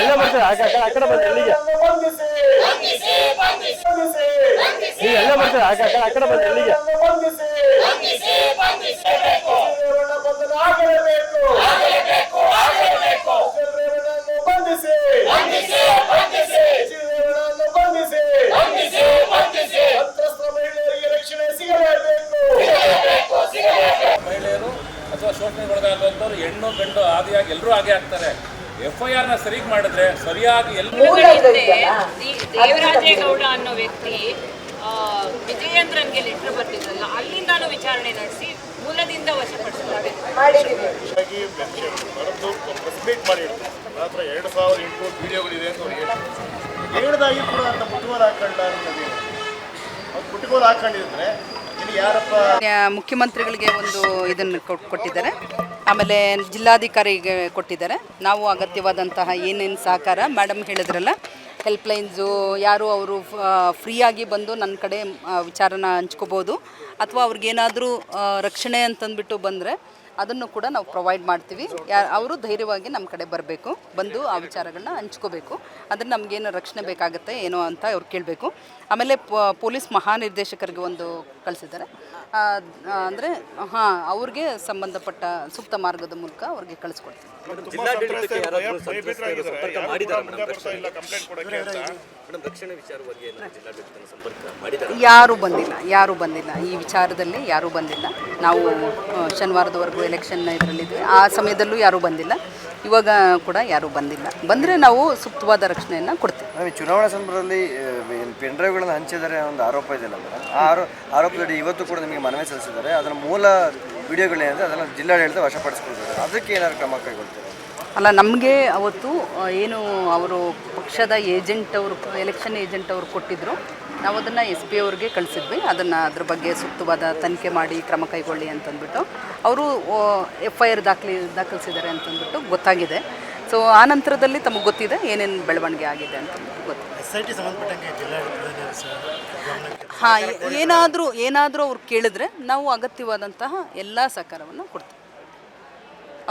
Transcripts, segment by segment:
ಎಲ್ಲ ಬರ್ತದೆ ಆ ಕಡೆ ಬಂದ್ರೆ ಎಲ್ಲಿಗೆ ಎಲ್ಲ ಬರ್ತದೆ ಆ ಕಡೆ ಬಂದ್ರೆ ಎಲ್ಲಿಗೆ ಮಹಿಳೆಯರು ಅಥವಾ ಶೋಷಣೆಗೊಳಗಾಗುವಂಥವ್ರು ಹೆಣ್ಣು ಗಂಡು ಆದಿಯಾಗಿ ಎಲ್ಲರೂ ಹಾಗೆ ಆಗ್ತಾರೆ. FIR ನ ಸರಿಗೆ ಮಾಡಿದ್ರೆ ಸರಿಯಾಗಿ ದೇವರಾಜೇಗೌಡ ಅನ್ನೋ ವ್ಯಕ್ತಿ ವಿಜಯೇಂದ್ರನ್ಗೆ ಲೆಟರ್ ಬರ್ತಿದ್ರಲ್ಲ, ಅಲ್ಲಿಂದಾನು ವಿಚಾರಣೆ ನಡೆಸಿ ಮೂಲದಿಂದ ವಶಪಡಿಸಲಾಗಿದೆ. 2008 ವಿಡಿಯೋಗಳಿದೆ ಅಂತ ಅವ್ರು ಹೇಳ್ದಾಗಿ ಕೂಡ ಅಂತ ಮುಟ್ಟುಗೋಲು ಹಾಕೊಂಡ ಅವ್ರು ಮುಟ್ಟುಗೋಲು ಹಾಕೊಂಡಿದ್ರೆ ಮುಖ್ಯಮಂತ್ರಿಗಳಿಗೆ ಒಂದು ಇದನ್ನು ಕೊಟ್ಟಿದ್ದಾರೆ, ಆಮೇಲೆ ಜಿಲ್ಲಾಧಿಕಾರಿಗೆ ಕೊಟ್ಟಿದ್ದಾರೆ. ನಾವು ಅಗತ್ಯವಾದಂತಹ ಏನೇನು ಸಹಕಾರ ಮೇಡಮ್ ಹೇಳಿದ್ರಲ್ಲ, ಹೆಲ್ಪ್ಲೈನ್ಸು ಯಾರು ಅವರು ಫ್ರೀಯಾಗಿ ಬಂದು ನನ್ನ ಕಡೆ ವಿಚಾರನ ಹಂಚ್ಕೋಬೋದು, ಅಥವಾ ಅವ್ರಿಗೇನಾದರೂ ರಕ್ಷಣೆ ಅಂತಂದ್ಬಿಟ್ಟು ಬಂದರೆ ಅದನ್ನು ಕೂಡ ನಾವು ಪ್ರೊವೈಡ್ ಮಾಡ್ತೀವಿ. ಅವರು ಧೈರ್ಯವಾಗಿ ನಮ್ಮ ಕಡೆ ಬರಬೇಕು, ಬಂದು ಆ ವಿಚಾರಗಳನ್ನ ಹಂಚ್ಕೋಬೇಕು. ಅಂದರೆ ನಮಗೇನು ರಕ್ಷಣೆ ಬೇಕಾಗುತ್ತೆ ಏನೋ ಅಂತ ಅವ್ರು ಕೇಳಬೇಕು. ಆಮೇಲೆ ಪೊಲೀಸ್ ಮಹಾನಿರ್ದೇಶಕರಿಗೆ ಒಂದು ಕಳಿಸಿದ್ದಾರೆ, ಅಂದರೆ ಅವ್ರಿಗೆ ಸಂಬಂಧಪಟ್ಟ ಸೂಕ್ತ ಮಾರ್ಗದ ಮೂಲಕ ಅವ್ರಿಗೆ ಕಳಿಸ್ಕೊಡ್ತೀವಿ. ಯಾರೂ ಬಂದಿಲ್ಲ ಈ ವಿಚಾರದಲ್ಲಿ, ಯಾರೂ ಬಂದಿಲ್ಲ. ನಾವು ಶನಿವಾರದವರೆಗೂ ಎಲೆಕ್ಷನ್ ಇದರಲ್ಲಿದ್ವಿ, ಆ ಸಮಯದಲ್ಲೂ ಯಾರೂ ಬಂದಿಲ್ಲ, ಇವಾಗ ಕೂಡ ಯಾರೂ ಬಂದಿಲ್ಲ. ಬಂದರೆ ನಾವು ಸೂಕ್ತವಾದ ರಕ್ಷಣೆಯನ್ನು ಕೊಡ್ತೀವಿ. ಚುನಾವಣಾ ಸಂದರ್ಭದಲ್ಲಿ ಪೆನ್ ಡ್ರೈವ್ಗಳನ್ನು ಹಂಚಿದರೆ ಒಂದು ಆರೋಪ ಇದೆಯಲ್ಲ ಮೇಡಮ್, ಆ ಆರೋಪದಡಿ ಇವತ್ತು ಕೂಡ ನಿಮಗೆ ಮನವಿ ಸಲ್ಲಿಸಿದ್ದಾರೆ. ಅದರ ಮೂಲ ವಿಡಿಯೋಗಳೇನಿದೆ ಅದನ್ನು ಜಿಲ್ಲಾಡಳಿತ ವಶಪಡಿಸ್ಕೊಳ್ತಾರೆ, ಅದಕ್ಕೆ ಏನಾದ್ರು ಕ್ರಮ ಕೈಗೊಳ್ತಾರೆ? ಅಲ್ಲ, ನಮಗೆ ಅವತ್ತು ಏನು ಅವರು ಪಕ್ಷದ ಏಜೆಂಟ್ ಅವರು, ಎಲೆಕ್ಷನ್ ಏಜೆಂಟ್ ಅವರು ಕೊಟ್ಟಿದ್ದರು, ನಾವು ಅದನ್ನು SP ಅವ್ರಿಗೆ ಕಳಿಸಿದ್ವಿ. ಅದ್ರ ಬಗ್ಗೆ ಸೂಕ್ತವಾದ ತನಿಖೆ ಮಾಡಿ ಕ್ರಮ ಕೈಗೊಳ್ಳಿ ಅಂತಂದ್ಬಿಟ್ಟು ಅವರು FIR ದಾಖಲಿಸಿದ್ದಾರೆ ಅಂತಂದ್ಬಿಟ್ಟು ಗೊತ್ತಾಗಿದೆ. ಸೊ ಆ ನಂತರದಲ್ಲಿ ತಮಗೆ ಗೊತ್ತಿದೆ ಏನೇನು ಬೆಳವಣಿಗೆ ಆಗಿದೆ ಅಂತಂದ್ಬಿಟ್ಟು ಗೊತ್ತಿದೆ. ಏನಾದರೂ ಅವ್ರು ಕೇಳಿದ್ರೆ ನಾವು ಅಗತ್ಯವಾದಂತಹ ಎಲ್ಲ ಸಹಕಾರವನ್ನು ಕೊಡ್ತೀವಿ.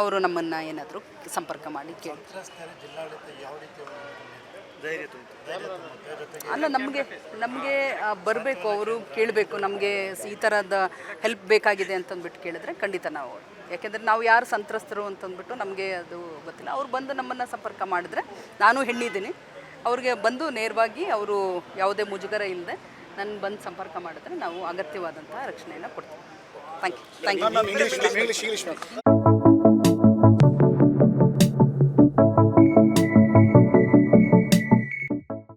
ಅವರು ನಮ್ಮನ್ನು ಏನಾದರೂ ಸಂಪರ್ಕ ಮಾಡಿ ಕೇಳಿ. ಅಲ್ಲ, ನಮಗೆ ಬರಬೇಕು, ಅವರು ಕೇಳಬೇಕು, ನಮಗೆ ಈ ಥರದ ಹೆಲ್ಪ್ ಬೇಕಾಗಿದೆ ಅಂತಂದ್ಬಿಟ್ಟು ಕೇಳಿದ್ರೆ ಖಂಡಿತ ನಾವು, ಯಾಕೆಂದರೆ ನಾವು ಯಾರು ಸಂತ್ರಸ್ತರು ಅಂತಂದ್ಬಿಟ್ಟು ನಮಗೆ ಅದು ಗೊತ್ತಿಲ್ಲ. ಅವ್ರು ಬಂದು ನಮ್ಮನ್ನು ಸಂಪರ್ಕ ಮಾಡಿದ್ರೆ, ನಾನು ಹೆಣ್ಣಿದ್ದೀನಿ, ಅವ್ರಿಗೆ ಬಂದು ನೇರವಾಗಿ ಅವರು ಯಾವುದೇ ಮುಜುಗರ ಇಲ್ಲದೆ ನನ್ನ ಬಂದು ಸಂಪರ್ಕ ಮಾಡಿದ್ರೆ ನಾವು ಅಗತ್ಯವಾದಂತಹ ರಕ್ಷಣೆಯನ್ನು ಕೊಡ್ತೀವಿ. Thank you.